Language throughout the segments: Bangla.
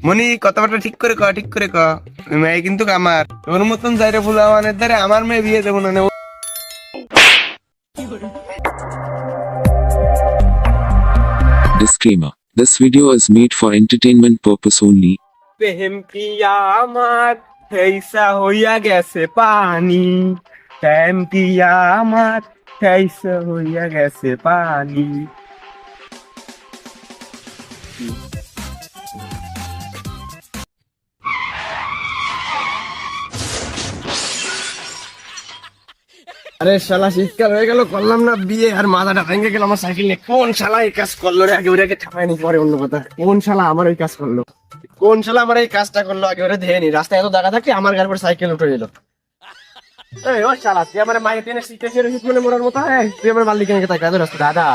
মনি কথাবার্তা ঠিক করে ক, ঠিক করে ক। মেয়ে কিন্তু আমার তোর মতন যাইরে ফুলাওয়ানের দ্বারা আমার মেয়ে বিয়ে দেবো না। Disclaimer. This video is made for entertainment purpose only. প্রেম পিয়া আমার হেইসা হইয়া গেছে পানি, প্রেম পিয়া আমার হেইসা হইয়া গেছে পানি। আরে শালা শীতকাল হয়ে গেল, করলাম না বিয়ে, আর মাথাটা ভেঙে গেল আমার সাইকেল নিয়ে। কোন শালা এই কাজ করলো রে? আগে ওটাকে ঠাপাই নি, পরে অন্য কথা। কোন শালা আমার এই কাজ করলো? কোন শালা আমার এই কাজটা করলো? আগে ওরা ধেয়ে নি। রাস্তায় এত দেখা থাকতে আমার গাড়ির পর সাইকেল উঠে এলো। এই ও শালা, তুই আমার মায়ের টেনে শিখতেছিস রশিদ মানে মোড়ার মতো? হ্যাঁ, তুই আমার মালিক নাকি তাই কাজের রাস্তা? দাদা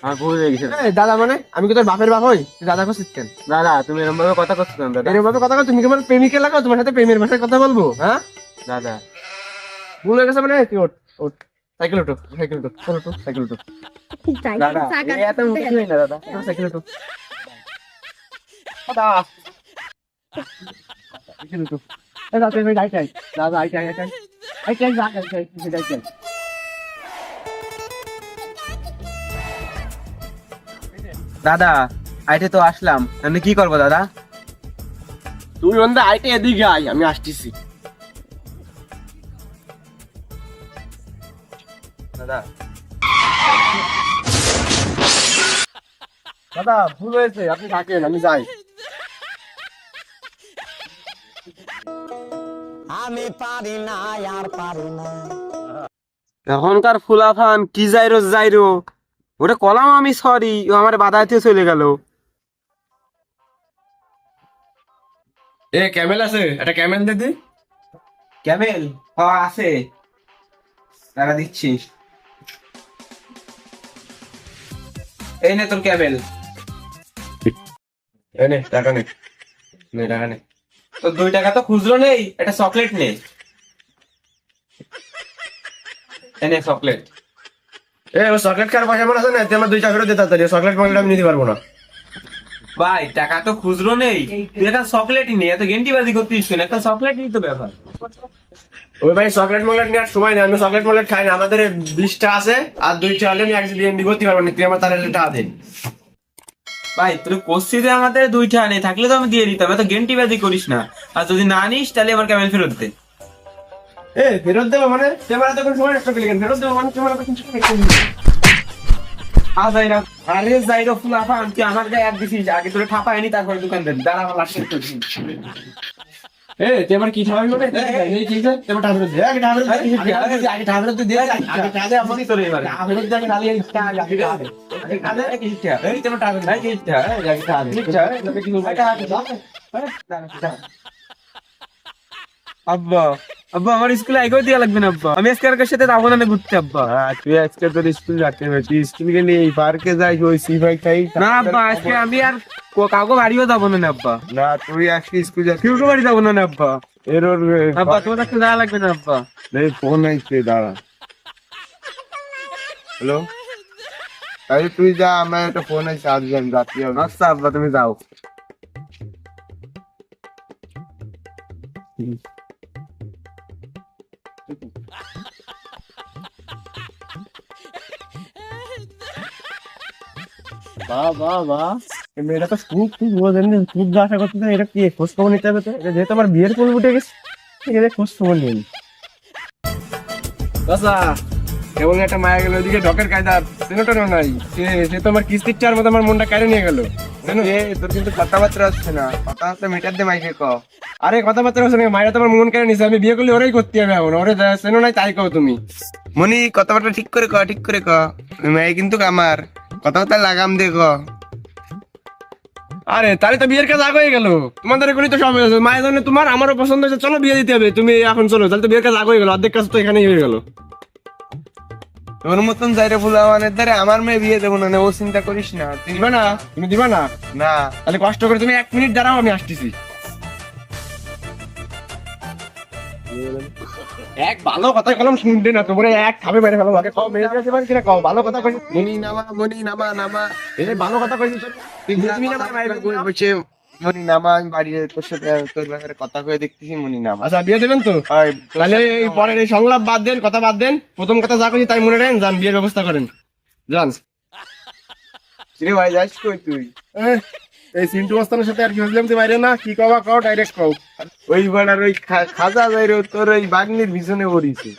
আমার ভুল হয়ে গেছে। দাদা মানে আমি কি তোর বাপের বাপ হই? তুই দাদা করছিস কেন? দাদা তুমি এরকম ভাবে কথা করছো কেন? দাদা এরকম ভাবে কথা কর? তুমি কি আমার প্রেমিকে লাগাও? তোমার সাথে প্রেমের ভাষায় কথা বলবো? হ্যাঁ দাদা, ভুল হয়ে গেছে মানে। তুই ওঠ, ওঠ, সাইকেল উঠো, সাইকেল উঠো, চলো উঠো, সাইকেল উঠো। দাদা এই এত মুখে নেই না দাদা, সাইকেল উঠো দাদা, সাইকেল উঠো। দাদা তুমি যাই চাই, দাদা আই চাই, আই চাই, আই চাই, আই চাই, আই চাই। দাদা আইটে তো আসলাম, আমি কি করবো দাদা? তুই বন্ধু আইটে এদিকে আয়, আমি আসতেছি। দাদা দাদা ভুল হয়েছে, আপনি থাকেন, আমি যাই। আমি পারি না আর পারি না। এখনকার ফুলাফান কি যাইরো যাইরো, ওটা কলাম আমি সরি, ও আমার বাধা দিয়ে চলে গেল। এ ক্যামেল আছে? একটা ক্যামেল দে দি। ক্যামেল? হ্যাঁ আছে, টাকা দিচ্ছি। এই নে তোর ক্যামেল, এই নে টাকা নে, নে টাকা নে। তো 2 টাকা তো খুচরো নেই, একটা চকলেট নে। এনে চকলেট। এ ও চকলেট খাওয়ার পয়সা মনে আছে না? তুই আমার 2 টাকা ফেরত দে তাড়াতাড়ি, চকলেট মকলেট আমি নিতে পারবো না। ভাই টাকা তো খুচরো নেই, তুই একটা চকলেটই নেই, এত গেন্টিবাজি করতিস কেন? একটা চকলেটই তো ব্যাপার। ওই ভাই চকলেট মকলেট নেওয়ার সময় নেই, আমি চকলেট মকলেট খাই না। আমাদের 20টা আছে, আর 2টা হলে আমি একদিন বিয়ে করতে পারবো না। তুই আমার তাহলে টাকা দে। ভাই তুই কোশ্চিতে আমাদের 2টা নেই, থাকলে তো আমি দিয়ে দিতাম। এত গেন্টিবাজি করিস না, আর যদি না নিস তাহলে আমার ক্যামেল ফেরত দে। এ ফেরত দেবো মানে? তোমার এত কোনো সময় নষ্ট করলি কেন? ফেরত দেবো মানে তোমার এত কিছু আরে যাইরো ফুলাফা, তুই আমার গায়ে এক দিছিস, আগে তোরে ঠাপায়নি তারপরে দোকান দেন। দাঁড়া আমার লাস্ট করছি। এ তুই আমার কি ঠাপাবি বলে? এই ঠিক আছে, তোমার টাকা দে, আগে টাকা দে, আগে টাকা দে, আগে টাকা দে, আমারই তোরে এবারে টাকা দে, আগে নালি আগে টাকা দে, আগে টাকা দে, কি ঠিক আছে? এই তোমার টাকা দে, কি ঠিক আছে? আগে টাকা দে, ঠিক আছে? তবে কি বলবো? টাকা দে, দাঁড়া। আব্বা আব্বা আমার স্কুলে আইগো দিয়া লাগবে না আব্বা, আমি আজকে আর কার সাথে যাবো না ঘুরতে আব্বা। তুই আজকে তোর স্কুল যাতে হবে, তুই স্কুল গেলে এই পার্কে যাই, ওই সিফাই খাই না আব্বা। আজকে আমি আর কাউকে বাড়িও যাবো না আব্বা। না তুই আজকে স্কুল যাচ্ছিস, কেউ বাড়ি যাবো না আব্বা। এর আব্বা তোমার কাছে যাওয়া লাগবে না আব্বা। এই ফোন আইছে, দাঁড়া। হ্যালো, তাই তুই যা, আমার একটা ফোন আইছে, আজ আমি যাচ্ছি। আচ্ছা আব্বা তুমি যাও। বাহ বাহ বাহ, এই মেয়েটা তো খুব খুব বোঝেন, খুব আশা করতেছে। এটা কি খোঁজ খবর নিতে হবে তো? এটা যেহেতু আমার বিয়ের ফুল উঠে গেছে, ঠিক আছে খোঁজ খবর নিন। আচ্ছা কেবল একটা মায়া গেল ওইদিকে ঢকের কায়দা সেনোটারও নাই। সে তো আমার কিস্তির চার মতো আমার মনটা কেড়ে নিয়ে গেল। তোর কিন্তু কথাবার্তা আসছে না, কথাবার্তা মেটার দে মাইকে ক। আরে কথাবার্তা হচ্ছে না, মায়েরা তো আমার মন কেড়ে নিছে। আমি বিয়ে করলে ওরাই করতে হবে, এখন ওরে সেনো নাই তাই কও তুমি। মনি কথাবার্তা ঠিক করে ক, ঠিক করে ক। মেয়ে কিন্তু আমার, কথাবার্তা লাগাম দে ক। আরে তাহলে তো বিয়ের কাজ আগে হয়ে গেল। তোমাদের এখনই তো সব হয়ে গেছে, মায়ের জন্য তোমার আমারও পছন্দ হয়েছে, চলো বিয়ে দিতে হবে। তুমি এখন চলো, তাহলে তো বিয়ের কাজ আগে হয়ে গেল, অর্ধেক কাজ তো এখানেই হয়ে গেল। তোর মতন যাইরে ফুলাওয়ানের দ্বারা আমার মেয়ে বিয়ে দেবো না, ও চিন্তা করিস না। তুই দিবা না? তুমি দিবা না? না তাহলে কষ্ট করে তুমি 1 মিনিট দাঁড়াও, আমি আসতেছি। এক ভালো কথা কলম শুনতে না, তোমরা এক খাবে মেরে ফেলো। আগে কও মেরে ফেলতে পারি কিনা, কও ভালো কথা কইছি। মনি নামা, মনি নামা নামা, এই ভালো কথা কইছি। তুমি নামা মাইবে বসে মনি নামা, আমি বাড়ি তোর সাথে তোর ব্যাপারে কথা কয়ে দেখতেছি, মনি নামা। আচ্ছা বিয়ে দেবেন তো? তাহলে এই পরের এই সংলাপ বাদ দেন, কথা বাদ দেন, প্রথম কথা যা করছি তাই মনে রাখেন, যান বিয়ের ব্যবস্থা করেন, যান। রে ভাই যাস কই তুই? এই সিন্টু মাস্তানের সাথে আর কি হইলাম, তুই বাইরে না, কি কবা কও, ডাইরেক্ট কও। ওই বাড়ার ওই খাজা যাইরো তোর ওই বাগনির পিছনে পড়িছে।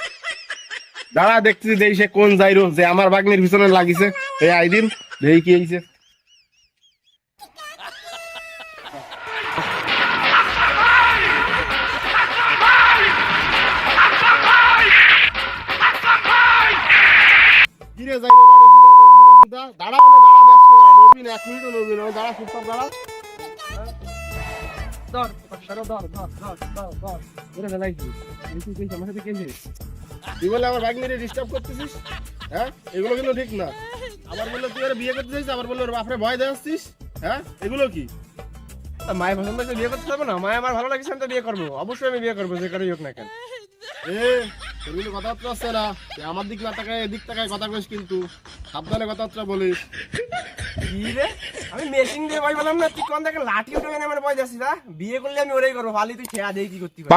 দাঁড়া দেখতেছি দেই সে কোন যাইরো যে আমার বাগনির পিছনে লাগিছে। এই আইদিন দেই কি হইছে। কিরে যাইরো বাড়ি সুদা দাঁড়া, মানে দাঁড়া, ব্যস্ত না, নড়বি না, 1 মিনিটও নড়বি না, দাঁড়া চুপচাপ দাঁড়া। ধর ধর ধর ধর ধর ধর ধর ধরে ফেলাইছি। তুই আমার সাথে কেন তুই বলে আমার বাইক নিয়ে ডিস্টার্ব করতেছিস? হ্যাঁ, এগুলো কিন্তু ঠিক না। আবার বললো তুই ওরা বিয়ে করতে চাইছিস, আবার বললো ওর বাপরে ভয় দেখাচ্ছিস। হ্যাঁ, এগুলো কি? মায়ের পছন্দ হয়েছে বিয়ে করতে হবে না? মায়ের আমার ভালো লাগছে, আমি তো বিয়ে করবো, অবশ্যই আমি বিয়ে করবো, যে কারোই হোক না কেন। এগুলো কথাবার্তা আসছে না, আমার দিক না তাকায় এদিক তাকায় কথা কইস, কিন্তু সাবধানে কথাবার্তা বলিস। কি রে, আমি মেশিন দিয়ে ভয় পেলাম না, তুই কোন দেখে লাঠি উঠে আমার ভয় যাচ্ছিস? বিয়ে করলে আমি ওরাই করবো, ভালো তুই খেয়া দেই কি করতে পারি।